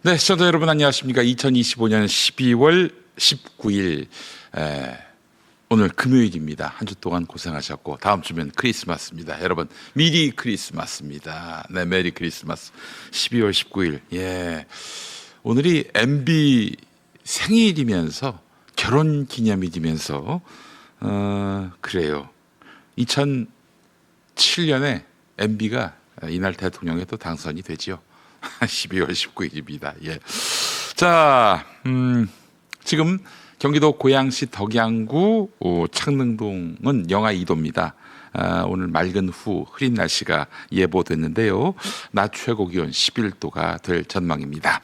네, 시청자 여러분 안녕하십니까. 2025년 12월 19일 오늘 금요일입니다. 한 주 동안 고생하셨고 다음 주면 크리스마스입니다. 여러분 미리 크리스마스입니다. 네, 메리 크리스마스. 12월 19일. 예, 오늘이 MB 생일이면서 결혼 기념일이면서 그래요. 2007년에 MB가 이날 대통령에 또 당선이 되지요. 12월 19일입니다. 예. 자, 지금 경기도 고양시 덕양구 창릉동은 영하 2도입니다. 오늘 맑은 후 흐린 날씨가 예보됐는데요. 낮 최고 기온 11도가 될 전망입니다.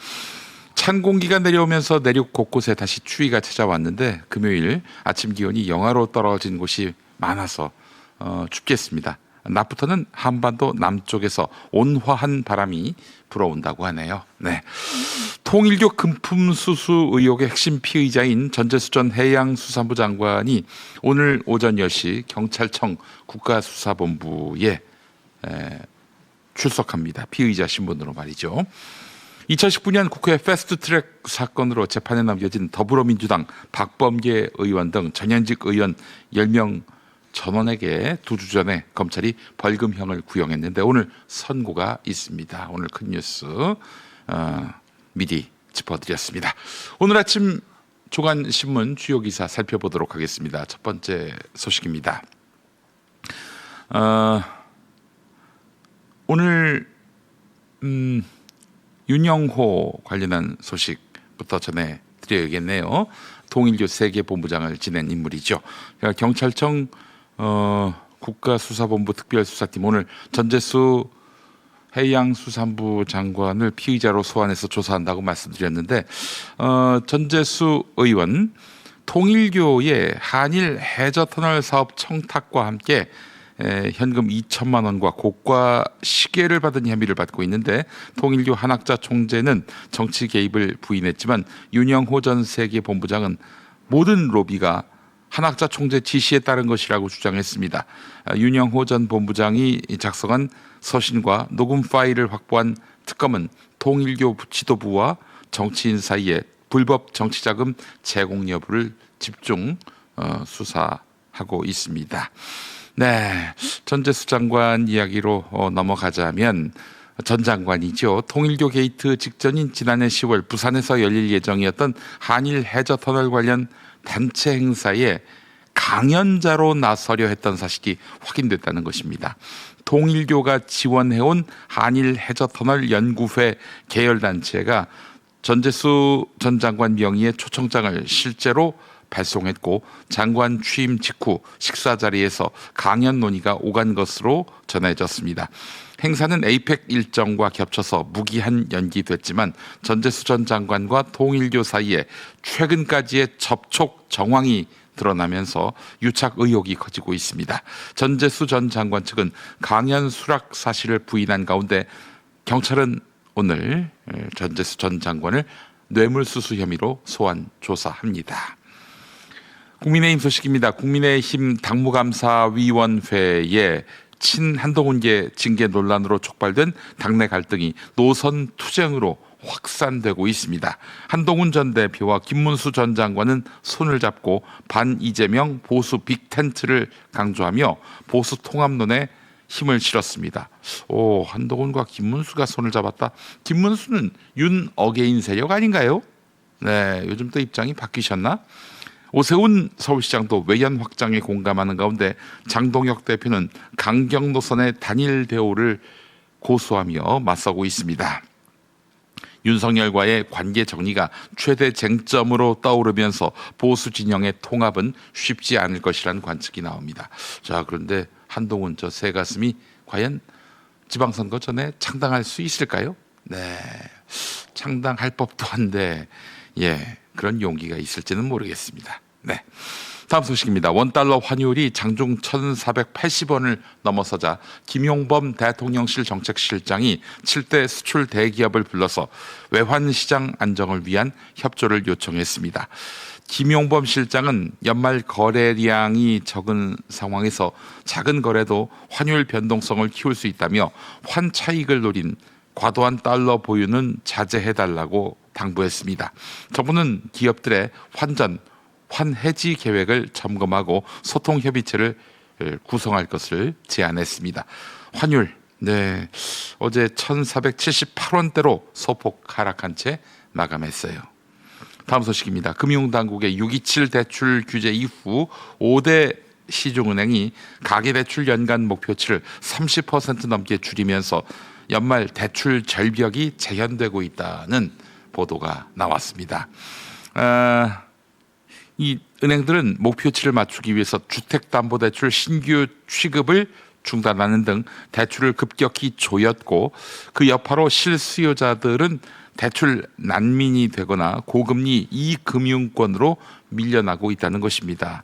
찬 공기가 내려오면서 내륙 곳곳에 다시 추위가 찾아왔는데 금요일 아침 기온이 영하로 떨어진 곳이 많아서 춥겠습니다. 낮부터는 한반도 남쪽에서 온화한 바람이 불어온다고 하네요. 네. 통일교 금품 수수 의혹의 핵심 피의자인 전재수 전 해양수산부 장관이 오늘 오전 10시 경찰청 국가수사본부에 출석합니다. 피의자 신분으로 말이죠. 2019년 국회 패스트트랙 사건으로 재판에 넘겨진 더불어민주당 박범계 의원 등 전현직 의원 10명 전원에게 2주 전에 검찰이 벌금형을 구형했는데 오늘 선고가 있습니다. 오늘 큰 뉴스 미리 짚어드렸습니다. 오늘 아침 조간신문 주요 기사 살펴보도록 하겠습니다. 첫 번째 소식입니다. 오늘 윤영호 관련한 소식부터 전해드려야겠네요. 통일교 세계본부장을 지낸 인물이죠. 경찰청 국가수사본부 특별수사팀 오늘 전재수 해양수산부 장관을 피의자로 소환해서 조사한다고 말씀드렸는데 전재수 의원 통일교의 한일 해저터널 사업 청탁과 함께 현금 2천만 원과 고가 시계를 받은 혐의를 받고 있는데 통일교 한학자 총재는 정치 개입을 부인했지만 윤영호 전 세계본부장은 모든 로비가 한학자 총재 지시에 따른 것이라고 주장했습니다. 윤영호 전 본부장이 작성한 서신과 녹음 파일을 확보한 특검은 통일교 지도부와 정치인 사이에 불법 정치자금 제공 여부를 집중 수사하고 있습니다. 네, 전재수 장관 이야기로 넘어가자면 전 장관이죠. 통일교 게이트 직전인 지난해 10월 부산에서 열릴 예정이었던 한일 해저터널 관련 단체 행사에 강연자로 나서려 했던 사실이 확인됐다는 것입니다. 통일교가 지원해온 한일 해저터널 연구회 계열단체가 전재수 전 장관 명의의 초청장을 실제로 발송했고 장관 취임 직후 식사 자리에서 강연 논의가 오간 것으로 전해졌습니다. 행사는 에이펙 일정과 겹쳐서 무기한 연기됐지만 전재수 전 장관과 통일교 사이에 최근까지의 접촉 정황이 드러나면서 유착 의혹이 커지고 있습니다. 전재수 전 장관 측은 강연 수락 사실을 부인한 가운데 경찰은 오늘 전재수 전 장관을 뇌물수수 혐의로 소환 조사합니다. 국민의힘 소식입니다. 국민의힘 당무감사위원회에 친한동훈계 징계 논란으로 촉발된 당내 갈등이 노선 투쟁으로 확산되고 있습니다. 한동훈 전 대표와 김문수 전 장관은 손을 잡고 반 이재명 보수 빅텐트를 강조하며 보수 통합론에 힘을 실었습니다. 한동훈과 김문수가 손을 잡았다. 김문수는 윤 어게인 세력 아닌가요? 네, 요즘 또 입장이 바뀌셨나? 오세훈 서울시장도 외연 확장에 공감하는 가운데 장동혁 대표는 강경 노선의 단일 대우를 고수하며 맞서고 있습니다. 윤석열과의 관계 정리가 최대 쟁점으로 떠오르면서 보수 진영의 통합은 쉽지 않을 것이라는 관측이 나옵니다. 자, 그런데 한동훈 저 새가슴이 과연 지방선거 전에 창당할 수 있을까요? 네, 창당할 법도 한데 그런 용기가 있을지는 모르겠습니다. 네. 다음 소식입니다. 원달러 환율이 장중 1,480원을 넘어서자 김용범 대통령실 정책실장이 7대 수출 대기업을 불러서 외환시장 안정을 위한 협조를 요청했습니다. 김용범 실장은 연말 거래량이 적은 상황에서 작은 거래도 환율 변동성을 키울 수 있다며 환차익을 노린 과도한 달러 보유는 자제해달라고 당부했습니다. 정부는 기업들의 환해지 계획을 점검하고 소통협의체를 구성할 것을 제안했습니다. 환율, 네, 어제 1,478원대로 소폭 하락한 채 마감했어요. 다음 소식입니다. 금융당국의 6.27 대출 규제 이후 5대 시중은행이 가계대출 연간 목표치를 30% 넘게 줄이면서 연말 대출 절벽이 재현되고 있다는 보도가 나왔습니다. 이 은행들은 목표치를 맞추기 위해서 주택담보대출 신규 취급을 중단하는 등 대출을 급격히 조였고, 그 여파로 실수요자들은 대출 난민이 되거나 고금리 이금융권으로 밀려나고 있다는 것입니다.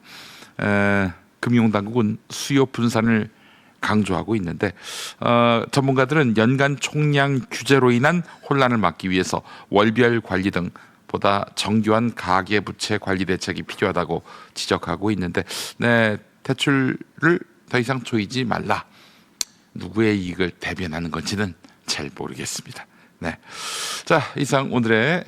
금융당국은 수요 분산을 강조하고 있는데, 전문가들은 연간 총량 규제로 인한 혼란을 막기 위해서 월별 관리 등 보다 정교한 가계부채 관리 대책이 필요하다고 지적하고 있는데, 네, 대출을 더 이상 조이지 말라. 누구의 이익을 대변하는 건지는 잘 모르겠습니다. 네, 자, 이상 오늘의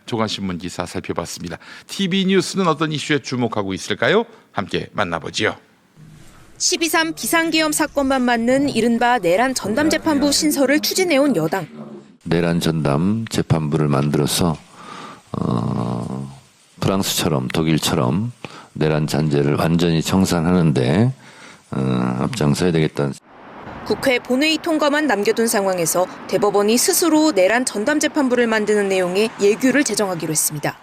조간신문 기사 살펴봤습니다. TV 뉴스는 어떤 이슈에 주목하고 있을까요? 함께 만나보지요. 12.3 비상계엄 사건만 맞는 이른바 내란 전담 재판부 신설을 추진해온 여당. 내란 전담 재판부를 만들어서 프랑스처럼 독일처럼 내란 잔재를 완전히 청산하는데 앞장서야 되겠다는. 국회 본회의 통과만 남겨둔 상황에서 대법원이 스스로 내란 전담 재판부를 만드는 내용의 예규를 제정하기로 했습니다.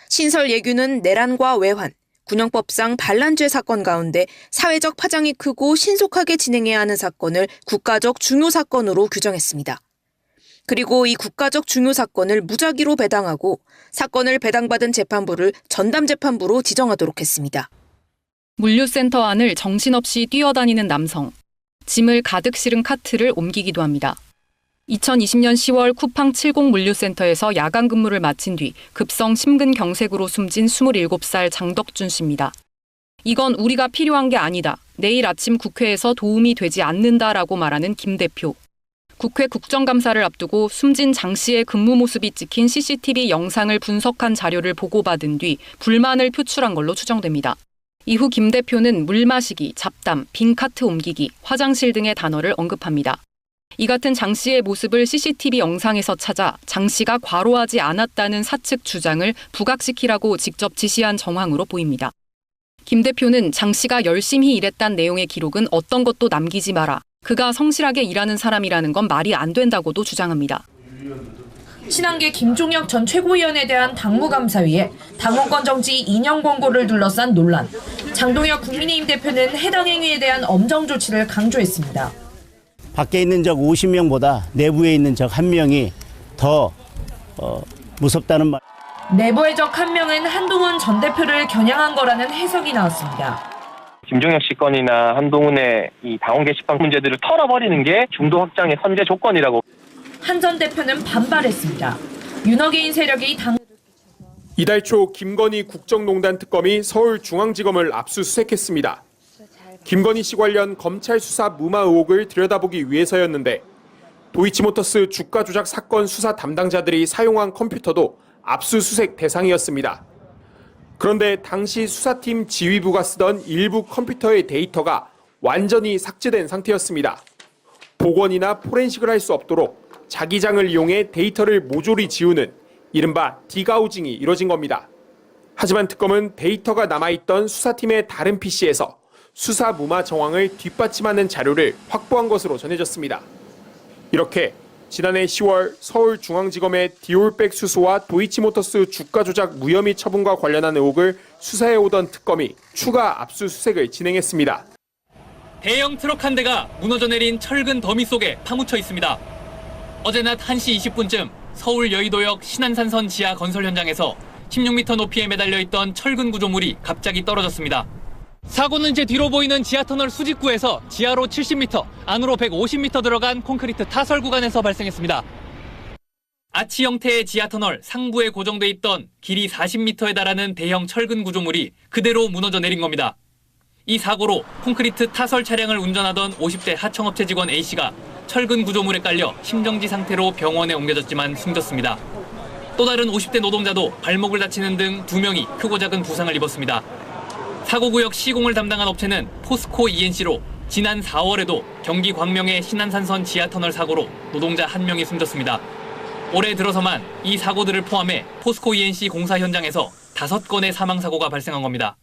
신설 예규는 내란과 외환, 군형법상 반란죄 사건 가운데 사회적 파장이 크고 신속하게 진행해야 하는 사건을 국가적 중요 사건으로 규정했습니다. 그리고 이 국가적 중요 사건을 무작위로 배당하고 사건을 배당받은 재판부를 전담 재판부로 지정하도록 했습니다. 물류센터 안을 정신없이 뛰어다니는 남성. 짐을 가득 실은 카트를 옮기기도 합니다. 2020년 10월 쿠팡 70 물류센터에서 야간 근무를 마친 뒤 급성 심근경색으로 숨진 27살 장덕준 씨입니다. 이건 우리가 필요한 게 아니다. 내일 아침 국회에서 도움이 되지 않는다라고 말하는 김 대표. 국회 국정감사를 앞두고 숨진 장 씨의 근무 모습이 찍힌 CCTV 영상을 분석한 자료를 보고받은 뒤 불만을 표출한 걸로 추정됩니다. 이후 김 대표는 물 마시기, 잡담, 빈 카트 옮기기, 화장실 등의 단어를 언급합니다. 이 같은 장 씨의 모습을 CCTV 영상에서 찾아 장 씨가 과로하지 않았다는 사측 주장을 부각시키라고 직접 지시한 정황으로 보입니다. 김 대표는 장 씨가 열심히 일했다는 내용의 기록은 어떤 것도 남기지 마라. 그가 성실하게 일하는 사람이라는 건 말이 안 된다고도 주장합니다. 친한계 김종혁 전 최고위원에 대한 당무감사위에 당원권 정지 2년 권고를 둘러싼 논란. 장동혁 국민의힘 대표는 해당 행위에 대한 엄정 조치를 강조했습니다. 밖에 있는 적 50명보다 내부에 있는 적 1명이 더 무섭다는 말. 내부의 적 1명은 한동훈 전 대표를 겨냥한 거라는 해석이 나왔습니다. 김종혁 씨 건이나 한동훈의 이 당원 게시판 문제들을 털어버리는 게 중도 확장의 선제 조건이라고. 한 전 대표는 반발했습니다. 윤어게인 세력이 이달 초 김건희 국정농단 특검이 서울중앙지검을 압수수색했습니다. 김건희 씨 관련 검찰 수사 무마 의혹을 들여다보기 위해서였는데, 도이치모터스 주가 조작 사건 수사 담당자들이 사용한 컴퓨터도 압수수색 대상이었습니다. 그런데 당시 수사팀 지휘부가 쓰던 일부 컴퓨터의 데이터가 완전히 삭제된 상태였습니다. 복원이나 포렌식을 할 수 없도록 자기장을 이용해 데이터를 모조리 지우는 이른바 디가우징이 이뤄진 겁니다. 하지만 특검은 데이터가 남아있던 수사팀의 다른 PC에서 수사 무마 정황을 뒷받침하는 자료를 확보한 것으로 전해졌습니다. 이렇게 지난해 10월 서울중앙지검의 디올백 수수와 도이치모터스 주가 조작 무혐의 처분과 관련한 의혹을 수사해오던 특검이 추가 압수수색을 진행했습니다. 대형 트럭 한 대가 무너져 내린 철근 더미 속에 파묻혀 있습니다. 어제 낮 1시 20분쯤 서울 여의도역 신안산선 지하 건설 현장에서 16m 높이에 매달려 있던 철근 구조물이 갑자기 떨어졌습니다. 사고는 제 뒤로 보이는 지하터널 수직구에서 지하로 70m, 안으로 150m 들어간 콘크리트 타설 구간에서 발생했습니다. 아치 형태의 지하터널 상부에 고정돼 있던 길이 40m에 달하는 대형 철근 구조물이 그대로 무너져 내린 겁니다. 이 사고로 콘크리트 타설 차량을 운전하던 50대 하청업체 직원 A씨가 철근 구조물에 깔려 심정지 상태로 병원에 옮겨졌지만 숨졌습니다. 또 다른 50대 노동자도 발목을 다치는 등 2명이 크고 작은 부상을 입었습니다. 사고구역 시공을 담당한 업체는 포스코 ENC로 지난 4월에도 경기 광명의 신안산선 지하터널 사고로 노동자 1명이 숨졌습니다. 올해 들어서만 이 사고들을 포함해 포스코 ENC 공사 현장에서 5건의 사망사고가 발생한 겁니다.